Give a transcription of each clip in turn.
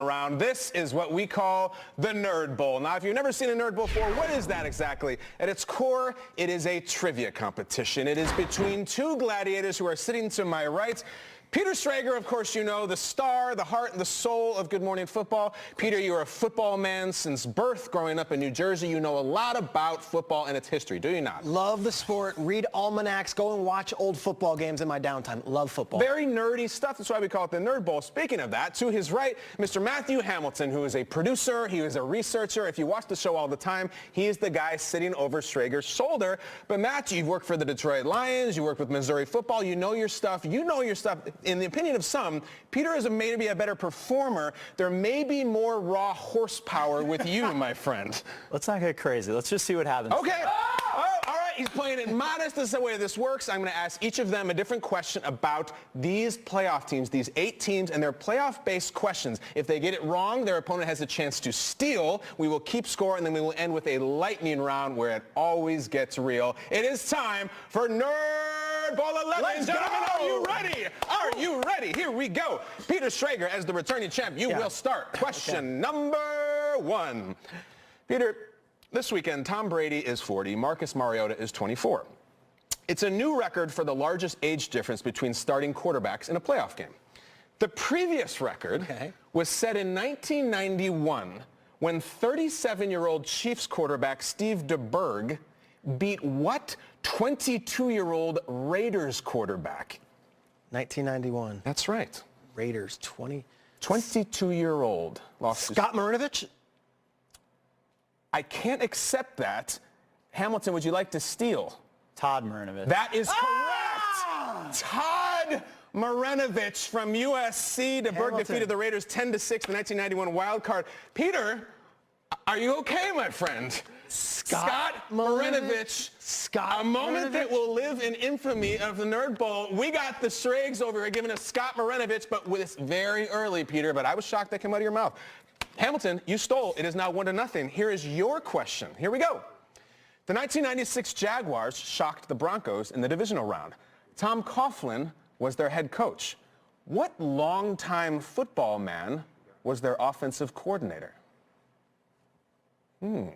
Round. This is what we call the Nerd Bowl. Now, if you've never seen a Nerd Bowl before, what is that exactly? At its core, it is a trivia competition. It is between two gladiators who are sitting to my right. Peter Schrager, of course, you know, the star, the heart, and the soul of Good Morning Football. Peter, you're a football man since birth. Growing up in New Jersey, you know a lot about football and its history, do you not? Love the sport, read almanacs, go and watch old football games in my downtime. Love football. Very nerdy stuff. That's why we call it the Nerd Bowl. Speaking of that, to his right, Mr. Matthew Hamilton, who is a producer. He is a researcher. If you watch the show all the time, he is the guy sitting over Schrager's shoulder. But Matthew, you've worked for the Detroit Lions. You worked with Missouri football. You know your stuff. You know your stuff. In the opinion of some, Peter is maybe a better performer. There may be more raw horsepower with you, my friend. Let's not get crazy. Let's just see what happens. Okay. Oh, all right. He's playing it modest. This is the way this works. I'm going to ask each of them a different question about these playoff teams, these 8 teams, and their playoff-based questions. If they get it wrong, their opponent has a chance to steal. We will keep score, and then we will end with a lightning round where it always gets real. It is time for Nerd Bowl 11. Let's Gentlemen, go. are you ready? Are you ready? Here we go. Peter Schrager, as the returning champ, you will start. Question number 1. Peter, this weekend, Tom Brady is 40. Marcus Mariota is 24. It's a new record for the largest age difference between starting quarterbacks in a playoff game. The previous record was set in 1991 when 37-year-old Chiefs quarterback Steve DeBerg beat what 22-year-old Raiders quarterback? 1991. That's right. Raiders, 22-year-old. Scott Marinovich? I can't accept that. Hamilton, would you like to steal? Todd Marinovich. That is correct. Todd Marinovich from USC. DeBerg defeated the Raiders 10-6 in the 1991 wild card. Peter, are you okay, my friend? Scott Marinovich. A moment that will live in infamy of the Nerd Bowl. We got the Schrags over here giving us Scott Marinovich, but it's very early, Peter, but I was shocked that came out of your mouth. Hamilton, you stole. It is now 1-0. Here is your question. Here we go. The 1996 Jaguars shocked the Broncos in the divisional round. Tom Coughlin was their head coach. What longtime football man was their offensive coordinator? Who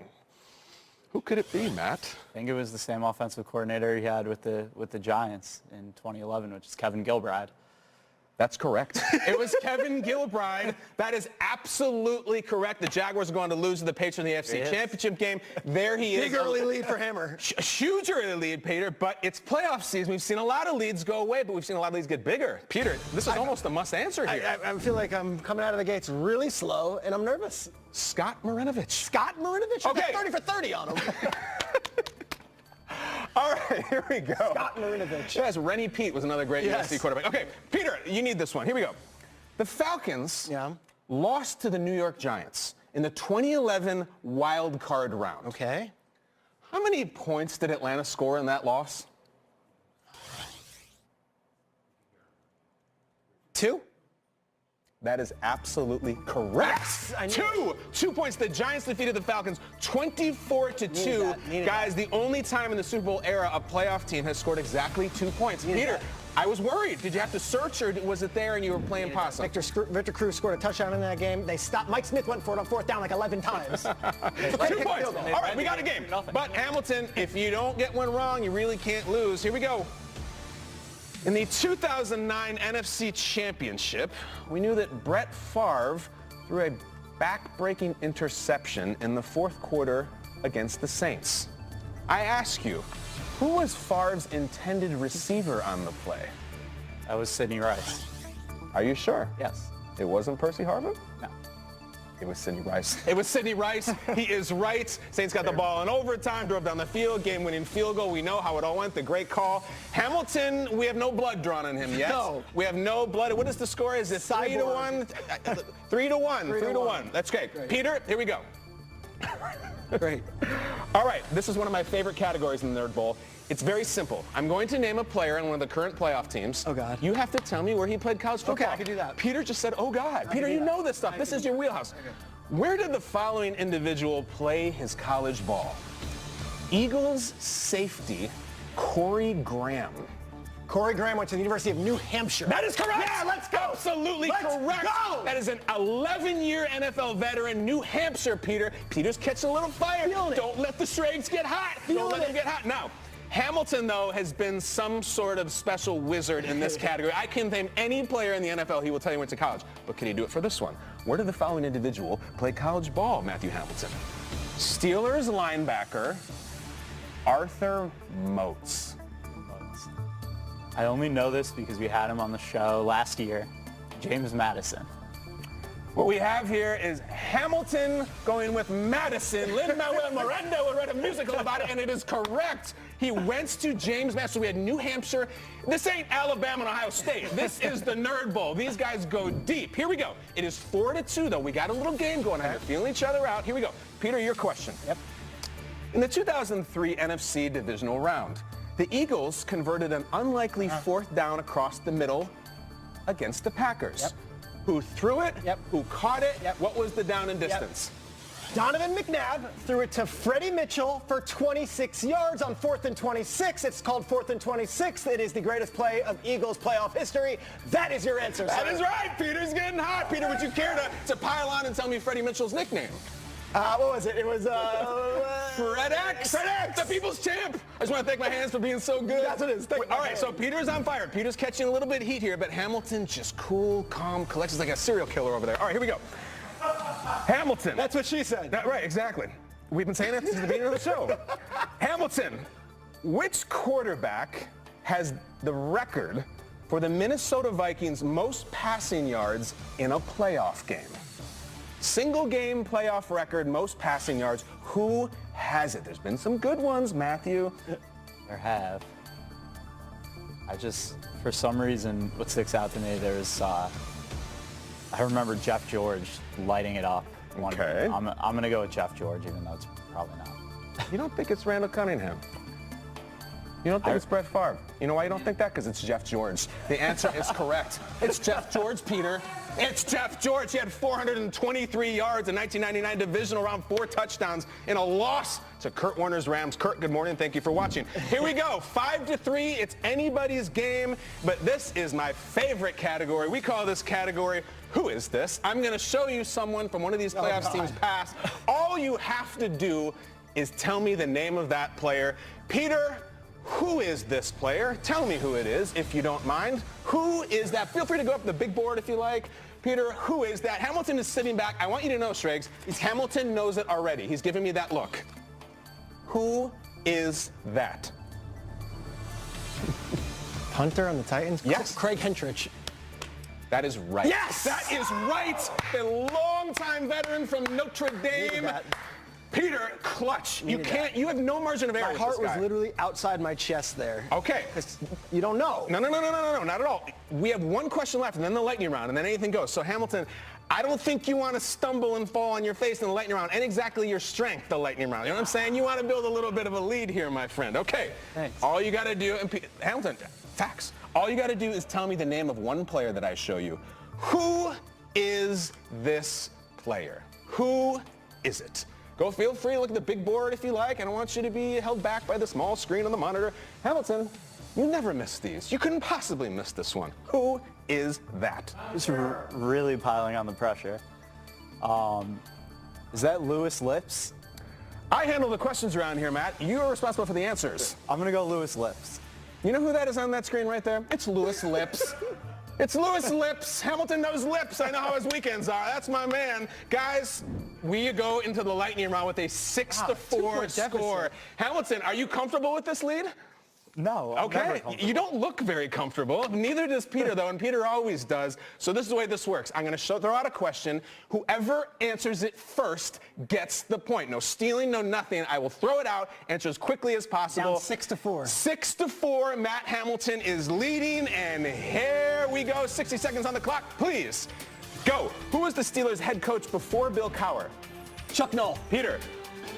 could it be, Matt? I think it was the same offensive coordinator he had with the Giants in 2011, which is Kevin Gilbride. That's correct. It was Kevin Gilbride. That is absolutely correct. The Jaguars are going to lose to the Patriots in the AFC Championship game. There he is. Big early lead for Hammer. Huge early lead, Peter, but it's playoff season. We've seen a lot of leads go away, but we've seen a lot of leads get bigger. Peter, this is almost a must answer here. I feel like I'm coming out of the gates really slow, and I'm nervous. Scott Marinovich. Scott Marinovich? Okay. 30 for 30 on him. All right, here we go. Scott Marinovich. Yes, Rennie Pete was another great USC quarterback. Okay, Peter, you need this one. Here we go. The Falcons lost to the New York Giants in the 2011 wild card round. Okay. How many points did Atlanta score in that loss? 2? That is absolutely correct. Yes, 2 points. The Giants defeated the Falcons 24-2. Guys, the only time in the Super Bowl era a playoff team has scored exactly 2 points. Peter, I was worried. Did you have to search, or was it there and you were playing possum? Victor Cruz scored a touchdown in that game. They stopped. Mike Smith went for it on 4th down like 11 times. 2 points. All right, we got a game. But Hamilton, if you don't get one wrong, you really can't lose. Here we go. In the 2009 NFC Championship, we knew that Brett Favre threw a back-breaking interception in the 4th quarter against the Saints. I ask you, who was Favre's intended receiver on the play? That was Sidney Rice. Are you sure? Yes. It wasn't Percy Harvin? No. It was Sidney Rice. It was Sidney Rice. He is right. Saints got the ball in overtime, drove down the field, game-winning field goal. We know how it all went. The great call. Hamilton, we have no blood drawn on him yet. No. We have no blood. What is the score? Is it 3-1? 3-1. 3-1. That's great. Peter, here we go. Great. All right. This is one of my favorite categories in the Nerd Bowl. It's very simple. I'm going to name a player on one of the current playoff teams. Oh, God. You have to tell me where he played college football. Okay, I can do that. Peter just said, oh, God. Peter, you know this stuff. This is your wheelhouse. Okay. Where did the following individual play his college ball? Eagles safety Corey Graham. Corey Graham went to the University of New Hampshire. That is correct. Yeah, let's go. absolutely correct. Go. That is an 11-year NFL veteran, New Hampshire, Peter. Peter's catching a little fire. Don't let the Schrags get hot. Don't let them get hot. Now, Hamilton, though, has been some sort of special wizard in this category. I can name any player in the NFL. He will tell you went to college. But can he do it for this one? Where did the following individual play college ball, Matthew Hamilton? Steelers linebacker Arthur Moats. I only know this because we had him on the show last year. James Madison. What we have here is Hamilton going with Madison. Lin-Manuel Miranda will write a musical about it, and it is correct. He went to James Madison. So we had New Hampshire. This ain't Alabama and Ohio State. This is the Nerd Bowl. These guys go deep. Here we go. It is 4-2, though. We got a little game going on. We're feeling each other out. Here we go. Peter, your question. Yep. In the 2003 NFC Divisional Round, the Eagles converted an unlikely fourth down across the middle against the Packers. Yep. Who threw it? Yep. Who caught it? Yep. What was the down and distance? Donovan McNabb threw it to Freddie Mitchell for 26 yards on 4th and 26. It's called 4th and 26. It is the greatest play of Eagles playoff history. That is your answer, That sir. is right. Peter's getting hot. Peter, would you care to pile on and tell me Freddie Mitchell's nickname? What was it? It was Fred X. Fred X. The people's champ. I just want to thank my hands for being so good. That's what it is. Thank All my right, so hands. Peter's on fire. Peter's catching a little bit of heat here, but Hamilton just cool, calm, collects like a serial killer over there. All right, here we go. Hamilton. That's what she said. Right, exactly. We've been saying it since the beginning of the show. Hamilton, which quarterback has the record for the Minnesota Vikings' most passing yards in a playoff game? Single game playoff record, most passing yards. Who has it? There's been some good ones, Matthew. There have. For some reason, what sticks out to me, I remember Jeff George lighting it up. Okay. I'm going to go with Jeff George, even though it's probably not. You don't think it's Randall Cunningham? You don't think it's Brett Favre? You know why you don't think that? Because it's Jeff George. The answer is correct. It's Jeff George, Peter. It's Jeff George. He had 423 yards in 1999 divisional round, 4 touchdowns in a loss to Kurt Warner's Rams. Kurt, good morning. Thank you for watching. Here we go. 5-3. It's anybody's game, but this is my favorite category. We call this category, Who Is This? I'm going to show you someone from one of these playoffs teams past. All you have to do is tell me the name of that player. Peter, who is this player? Tell me who it is, if you don't mind. Who is that? Feel free to go up the big board if you like. Peter, who is that? Hamilton is sitting back. I want you to know, Schrags, Hamilton knows it already. He's giving me that look. Who is that? Punter on the Titans? Yes. Craig Hentrich. That is right. Yes! That is right. The longtime veteran from Notre Dame. that. Peter, clutch. You Needed can't, you have no margin of error My with heart this was guy. literally outside my chest there. Okay. You don't know. No, not at all. We have one question left, and then the lightning round, and then anything goes. So, Hamilton, I don't think you want to stumble and fall on your face in the lightning round, and exactly your strength, the lightning round. You know what I'm saying? You want to build a little bit of a lead here, my friend. Okay. Thanks. All you got to do, and Hamilton, facts. All you got to do is tell me the name of one player that I show you. Who is this player? Who is it? Go, feel free to look at the big board if you like. I don't want you to be held back by the small screen on the monitor. Hamilton, you never miss these. You couldn't possibly miss this one. Who is that? Just really piling on the pressure. Is that Louis Lips? I handle the questions around here, Matt. You are responsible for the answers. I'm going to go Louis Lips. You know who that is on that screen right there? It's Louis Lips. It's Louis Lips. Hamilton knows Lips. I know how his weekends are. That's my man. Guys, we go into the lightning round with a 6-4 score. Hamilton, are you comfortable with this lead? No. I'm never Okay, comfortable. you don't look very comfortable. Neither does Peter, though, and Peter always does. So this is the way this works. I'm going to throw out a question. Whoever answers it first gets the point. No stealing, no nothing. I will throw it out, answer as quickly as possible. Down 6-4. 6-4. Matt Hamilton is leading, and here we go. 60 seconds on the clock, please. Go. Who was the Steelers' head coach before Bill Cowher? Chuck Noll. Peter.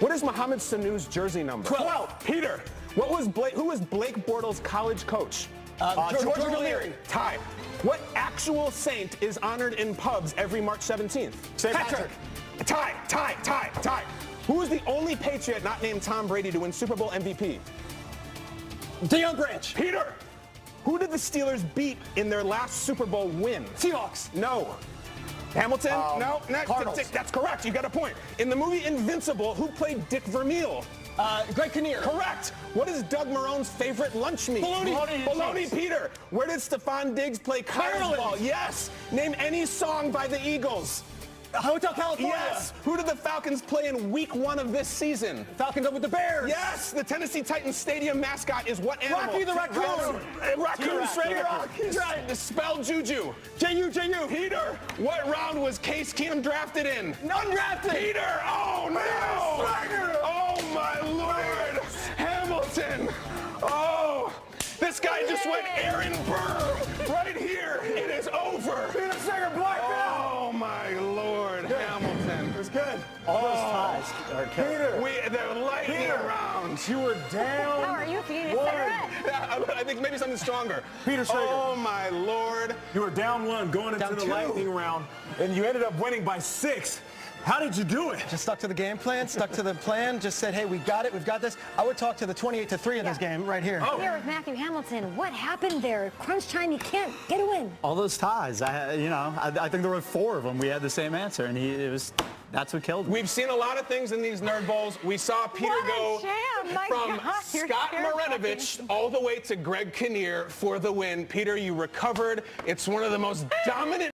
What is Mohamed Sanu's jersey number? 12. Peter. Who was Blake Bortles' college coach? George O'Leary. Ty. What actual saint is honored in pubs every March 17th? St. Patrick. Ty. Who is the only Patriot not named Tom Brady to win Super Bowl MVP? DeYoung Branch. Peter. Who did the Steelers beat in their last Super Bowl win? Seahawks. No. Hamilton? No. Cardinals. That's correct. You got a point. In the movie Invincible, who played Dick Vermeil? Greg Kinnear. Correct. What is Doug Marone's favorite lunch meat? Bologna, Peter. Where did Stephon Diggs play college ball? Yes. Name any song by the Eagles. Hotel California. Yes. Who did the Falcons play in week 1 of this season? Falcons up with the Bears. Yes. The Tennessee Titans Stadium mascot is what animal? Rocky the raccoon. Raccoon straight T-Rock. He's right. Spell Juju. J-U. Peter, what round was Case Keenum drafted in? Undrafted. Peter, oh no! Swagger. Oh my Lord! Hamilton! Oh! This guy just went Aaron Burr right here. It is over. Peter Sager blacked out. Oh my Lord, Hamilton. It was good. All those ties are killer. They're lightning round. You were down. How are you feeling? I think maybe something stronger. Peter Sager. Oh my Lord. You were down 1 going into Down the 2. lightning round, and you ended up winning by 6. How did you do it? Just stuck to the game plan, stuck to the plan, just said, hey, we got it, we've got this. I would talk to the 28-3 of this game right here. Here with Matthew Hamilton. What happened there? Crunch time, you can't get a win. All those ties. I think there were 4 of them. We had the same answer, and that's what killed him. We've seen a lot of things in these Nerd Bowls. We saw Peter What a go jam. My from God, you're Scott terrifying. Marinovich all the way to Greg Kinnear for the win. Peter, you recovered. It's one of the most dominant